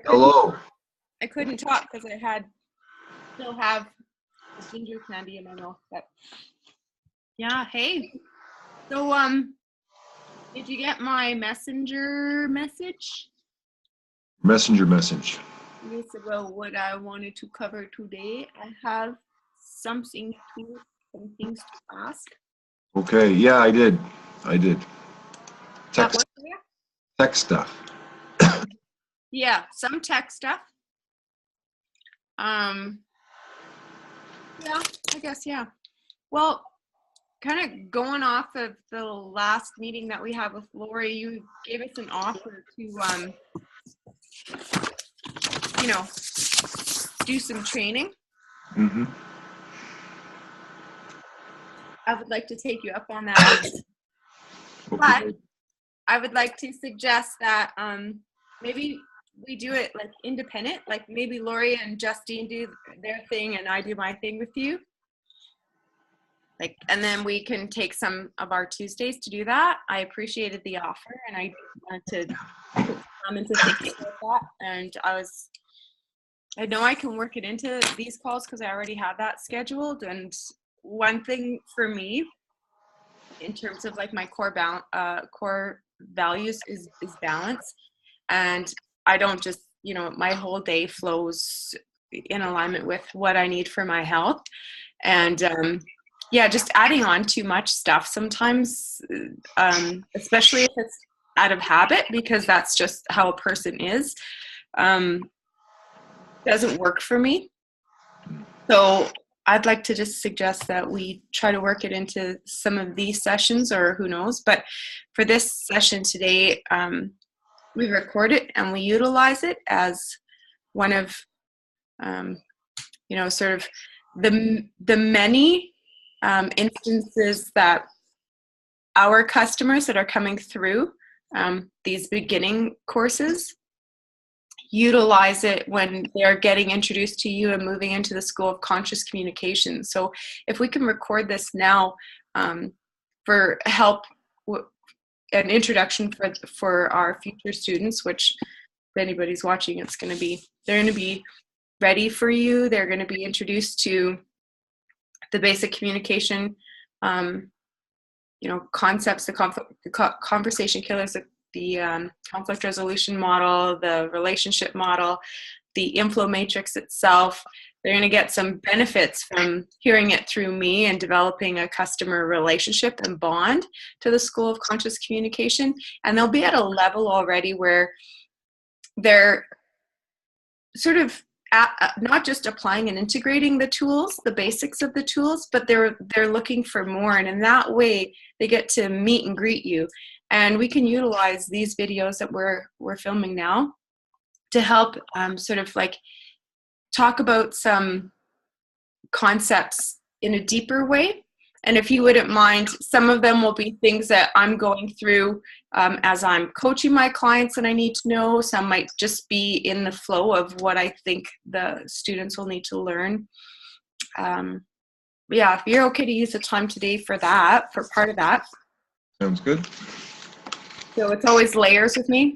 Hello. I couldn't talk because I still have the ginger candy in my mouth. But yeah, hey. So did you get my messenger message? Messenger message. Yes, about what I wanted to cover today. I have some things to ask. Okay. Yeah, I did. That work for you? Tech stuff. Yeah, some tech stuff. Yeah, I guess, yeah. Well, kind of going off of the last meeting that we had with Lori, you gave us an offer to, do some training. Mm-hmm. I would like to take you up on that. Okay. But I would like to suggest that maybe we do it like independent, like maybe Lori and Justine do their thing and I do my thing with you. And then we can take some of our Tuesdays to do that. I appreciated the offer and I wanted to put time into thinking about that. And I know I can work it into these calls because I already have that scheduled. And one thing for me, in terms of like my core values is balance. And I don't just, my whole day flows in alignment with what I need for my health. And just adding on too much stuff sometimes, especially if it's out of habit, because that's just how a person is, doesn't work for me. So I'd like to just suggest that we try to work it into some of these sessions, or who knows. But for this session today, we record it and we utilize it as one of, sort of the many instances that our customers that are coming through these beginning courses utilize it when they're getting introduced to you and moving into the School of Conscious Communication. So if we can record this now for help, an introduction for our future students, which if anybody's watching, they're going to be ready for you. They're going to be introduced to the basic communication, concepts, the conversation killers, the conflict resolution model, the relationship model, the inflow matrix itself. They're going to get some benefits from hearing it through me and developing a customer relationship and bond to the School of Conscious Communication. And they'll be at a level already where they're sort of not just applying and integrating the tools, the basics of the tools, but they're looking for more. And in that way, they get to meet and greet you. And we can utilize these videos that we're filming now to help sort of like talk about some concepts in a deeper way. And if you wouldn't mind, some of them will be things that I'm going through as I'm coaching my clients and I need to know. Some might just be in the flow of what I think the students will need to learn. If you're okay to use the time today for part of that. Sounds good. So it's always layers with me.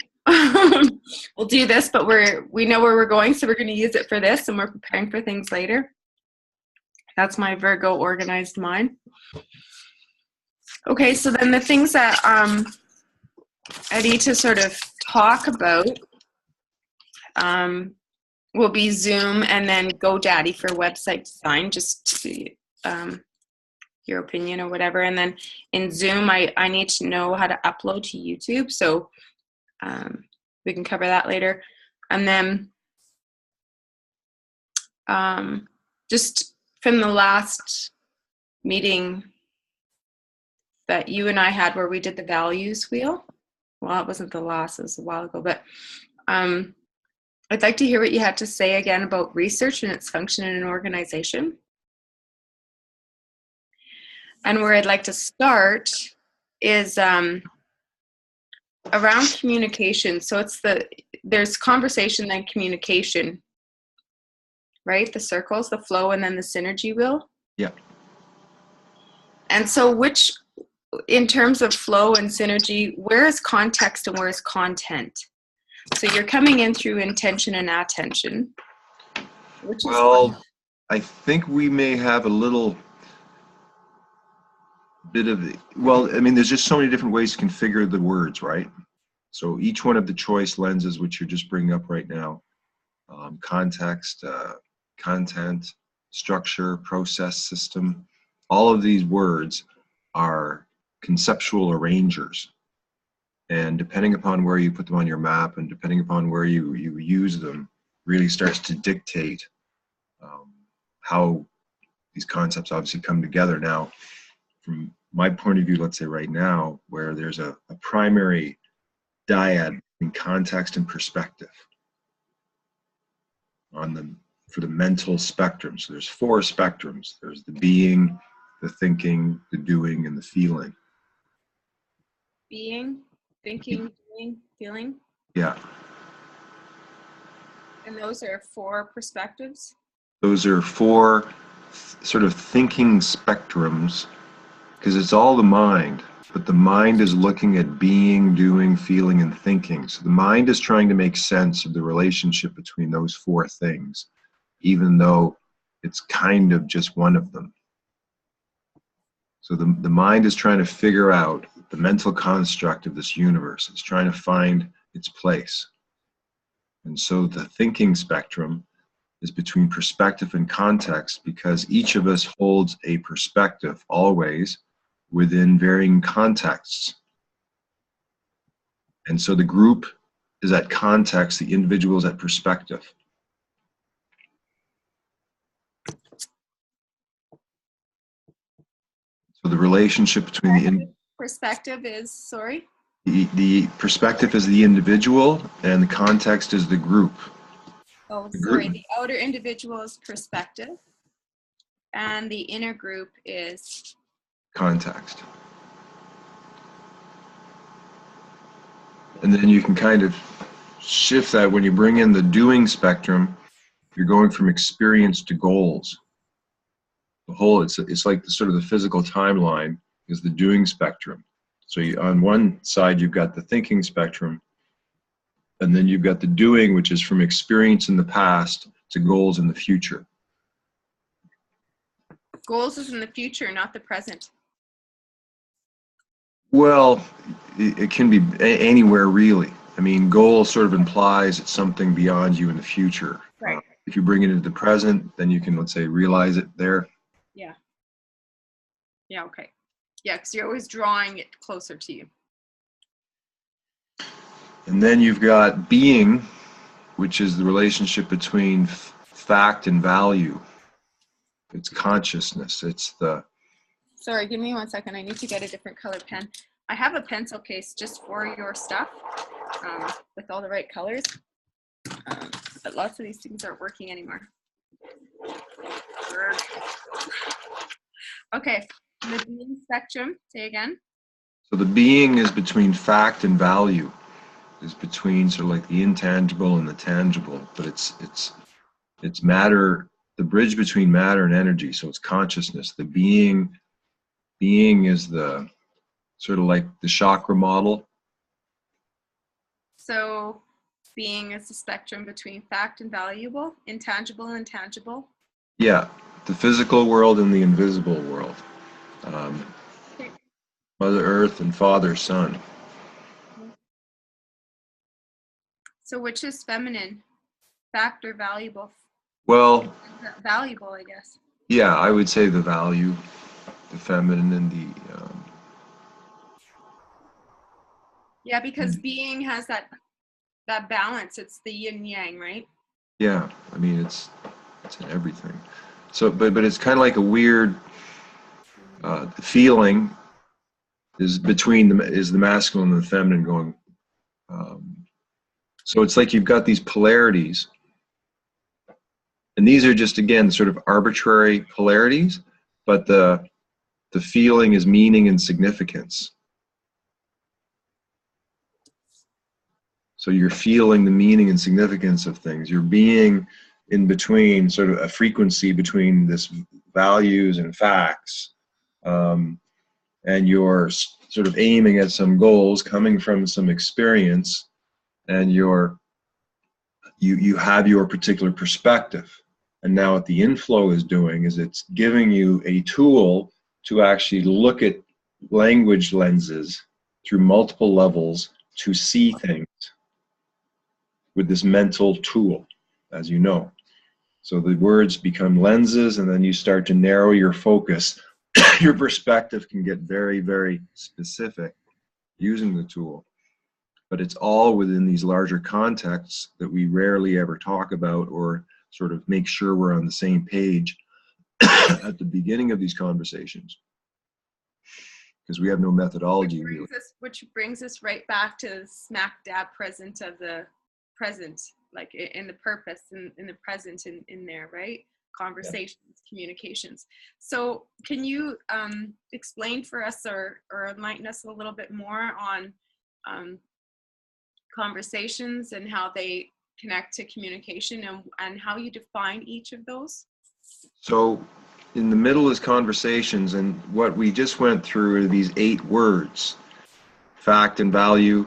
We'll do this, but we know where we're going, so we're going to use it for this, and we're preparing for things later. That's my Virgo organized mind. Okay, so then the things that I need to sort of talk about will be Zoom and then GoDaddy for website design, just to see your opinion or whatever. And then in Zoom, I need to know how to upload to YouTube, so we can cover that later. And then just from the last meeting that you and I had where we did the values wheel. Well, it wasn't the last, it was a while ago, but I'd like to hear what you had to say again about research and its function in an organization. And where I'd like to start is around communication. So there's conversation, then communication, right? The circles, the flow, and then the synergy wheel. Yeah. And so in terms of flow and synergy, where is context and where is content? So you're coming in through intention and attention, which is Well, I think we may have a little bit of, well, I mean, there's just so many different ways to configure the words, right? So each one of the choice lenses, which you're just bringing up right now, context, content, structure, process, system, all of these words are conceptual arrangers. And depending upon where you put them on your map and depending upon where you use them, really starts to dictate how these concepts obviously come together. Now, from my point of view, let's say right now, where there's a primary dyad in context and perspective on the for the mental spectrum. So there's 4 spectrums. There's the being, the thinking, the doing, and the feeling. being, thinking, doing, feeling. Yeah. And those are 4 perspectives. Those are 4 sort of thinking spectrums, because it's all the mind, but the mind is looking at being, doing, feeling, and thinking. So the mind is trying to make sense of the relationship between those 4 things, even though it's kind of just one of them. So the mind is trying to figure out the mental construct of this universe. It's trying to find its place. And so the thinking spectrum is between perspective and context, because each of us holds a perspective always within varying contexts. And so the group is at context, the individual is at perspective. So the relationship between the perspective is, sorry? The perspective is the individual and the context is the group. Oh, sorry. The outer individual is perspective and the inner group is context. And then you can kind of shift that when you bring in the doing spectrum. You're going from experience to goals. The whole, it's like the sort of the physical timeline is the doing spectrum. So on one side, you've got the thinking spectrum, and then you've got the doing, which is from experience in the past to goals in the future. Goals is in the future, not the present. Well, it can be anywhere really. I mean, goal sort of implies it's something beyond you in the future. Right. If you bring it into the present, then you can, let's say, realize it there. Yeah. Yeah, okay. Yeah, because you're always drawing it closer to you. And then you've got being, which is the relationship between fact and value. It's consciousness. It's the... Sorry, give me 1 second. I need to get a different color pen. I have a pencil case just for your stuff with all the right colors. But lots of these things aren't working anymore. Okay, the being spectrum, say again. So the being is between fact and value. Is between sort of like the intangible and the tangible, but it's matter, the bridge between matter and energy. So it's consciousness. The being is the sort of like the chakra model. So being is the spectrum between fact and valuable, intangible and tangible. Yeah, the physical world and the invisible world. Mother Earth and Father Son. So which is feminine, fact or valuable? Well, valuable, I guess. Yeah, I would say the value, the feminine and the... Yeah, because being has that balance. It's the yin yang, right? Yeah, I mean, it's in everything. So, but it's kind of like a weird feeling is between the masculine and the feminine going. So it's like you've got these polarities, and these are just, again, sort of arbitrary polarities, but the feeling is meaning and significance. So you're feeling the meaning and significance of things. You're being in between, sort of a frequency between this values and facts, and you're sort of aiming at some goals coming from some experience, and you're you have your particular perspective. And now what the inflow is doing is it's giving you a tool to actually look at language lenses through multiple levels to see things with this mental tool, as you know. So the words become lenses, and then you start to narrow your focus. Your perspective can get very, very specific using the tool. But it's all within these larger contexts that we rarely ever talk about or sort of make sure we're on the same page at the beginning of these conversations, because we have no methodology really. Which brings us right back to the smack dab present of the present, like in the purpose, in the present in there, right? Conversations, yeah. Communications. So can you explain for us or enlighten us a little bit more on conversations and how they connect to communication and how you define each of those? So in the middle is conversations, and what we just went through are these 8 words: fact and value,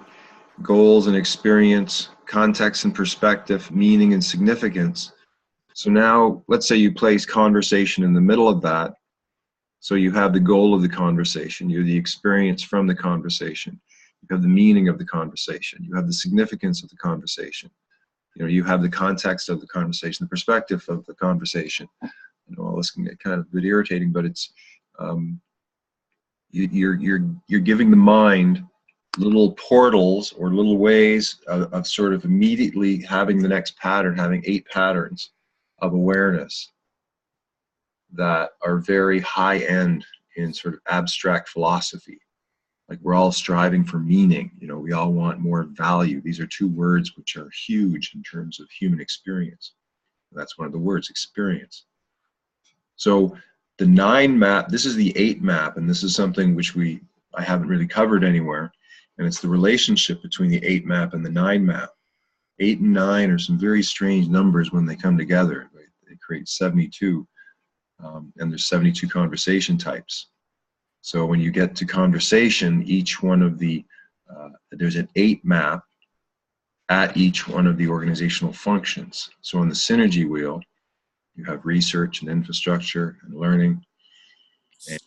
goals and experience, context and perspective, meaning and significance. So now let's say you place conversation in the middle of that. So you have the goal of the conversation, you have the experience from the conversation, you have the meaning of the conversation, you have the significance of the conversation, you have the context of the conversation, the perspective of the conversation. All this can get kind of a bit irritating, but it's you're giving the mind little portals or little ways of sort of immediately having the next pattern, having 8 patterns of awareness that are very high end in sort of abstract philosophy. Like we're all striving for meaning, we all want more value. These are 2 words which are huge in terms of human experience. That's one of the words, experience. So the 9 map, this is the 8 map, and this is something which I haven't really covered anywhere, and it's the relationship between the 8 map and the 9 map. 8 and 9 are some very strange numbers when they come together. They create 72, and there's 72 conversation types. So when you get to conversation, each one of there's an 8 map at each one of the organizational functions. So on the synergy wheel, you have research and infrastructure and learning. And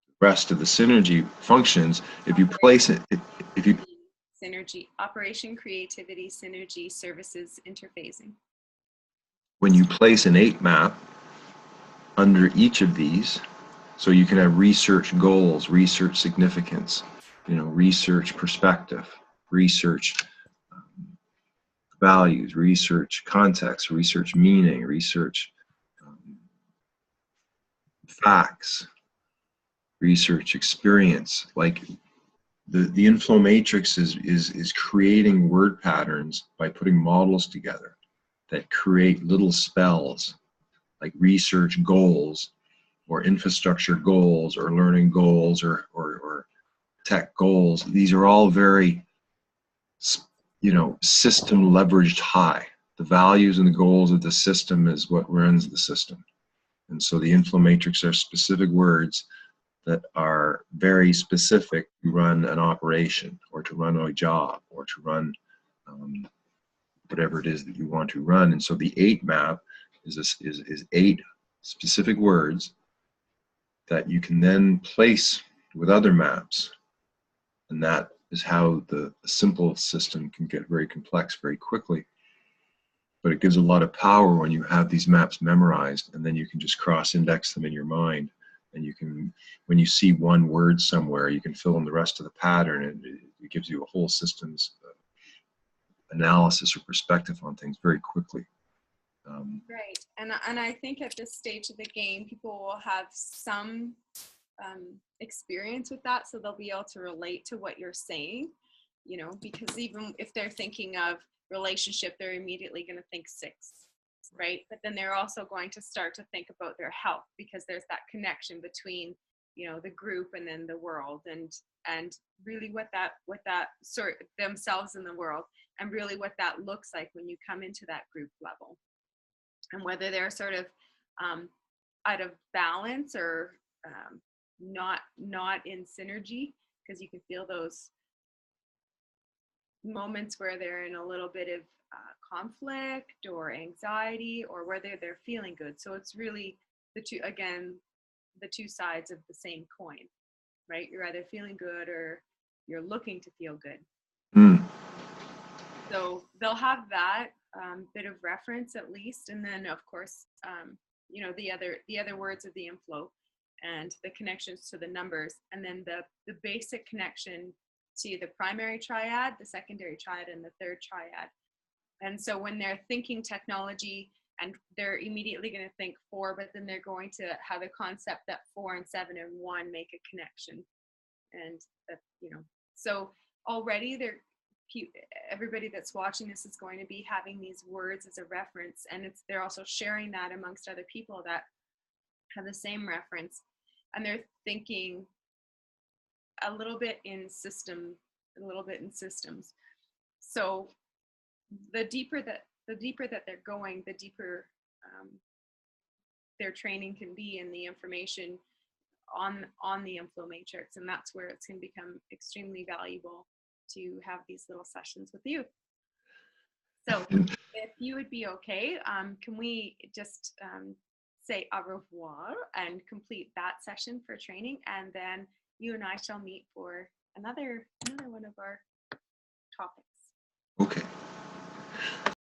the rest of the synergy functions, if you place it, synergy, operation, creativity, synergy, services, interfacing. When you place an 8 map under each of these, so you can have research goals, research significance, research perspective, research values, research context, research meaning, research facts, research experience. Like the inflow matrix is creating word patterns by putting models together that create little spells, like research goals or infrastructure goals or learning goals or tech goals. These are all very system leveraged high. The values and the goals of the system is what runs the system. And so the inflow matrix are specific words that are very specific to run an operation or to run a job or to run whatever it is that you want to run. And so the 8 map is 8 specific words that you can then place with other maps. And that is how the simple system can get very complex very quickly. But it gives a lot of power when you have these maps memorized, and then you can just cross-index them in your mind. And you can, when you see one word somewhere, you can fill in the rest of the pattern, and it gives you a whole system's analysis or perspective on things very quickly. Right, and I think at this stage of the game, people will have some experience with that, so they'll be able to relate to what you're saying, because even if they're thinking of relationship, they're immediately going to think 6, right? But then they're also going to start to think about their health, because there's that connection between the group and then the world, and really what that sort themselves in the world, and really what that looks like when you come into that group level, and whether they're sort of out of balance or not in synergy, because you can feel those moments where they're in a little bit of conflict or anxiety, or whether they're feeling good. So it's really the two sides of the same coin, right? You're either feeling good or you're looking to feel good. Mm. So they'll have that bit of reference at least, and then of course, the other words of the inflow and the connections to the numbers, and then the basic connection to the primary triad, the secondary triad, and the third triad. And so when they're thinking technology, and they're immediately going to think 4, but then they're going to have a concept that 4 and 7 and 1 make a connection, and that, so already everybody that's watching this is going to be having these words as a reference, and they're also sharing that amongst other people that have the same reference, and they're thinking a little bit in systems. So the deeper that they're going, the deeper their training can be in the information on the inflow matrix, and that's where it's going to become extremely valuable to have these little sessions with you. So if you would be okay, can we just say au revoir and complete that session for training, and then you and I shall meet for another one of our topics. Okay.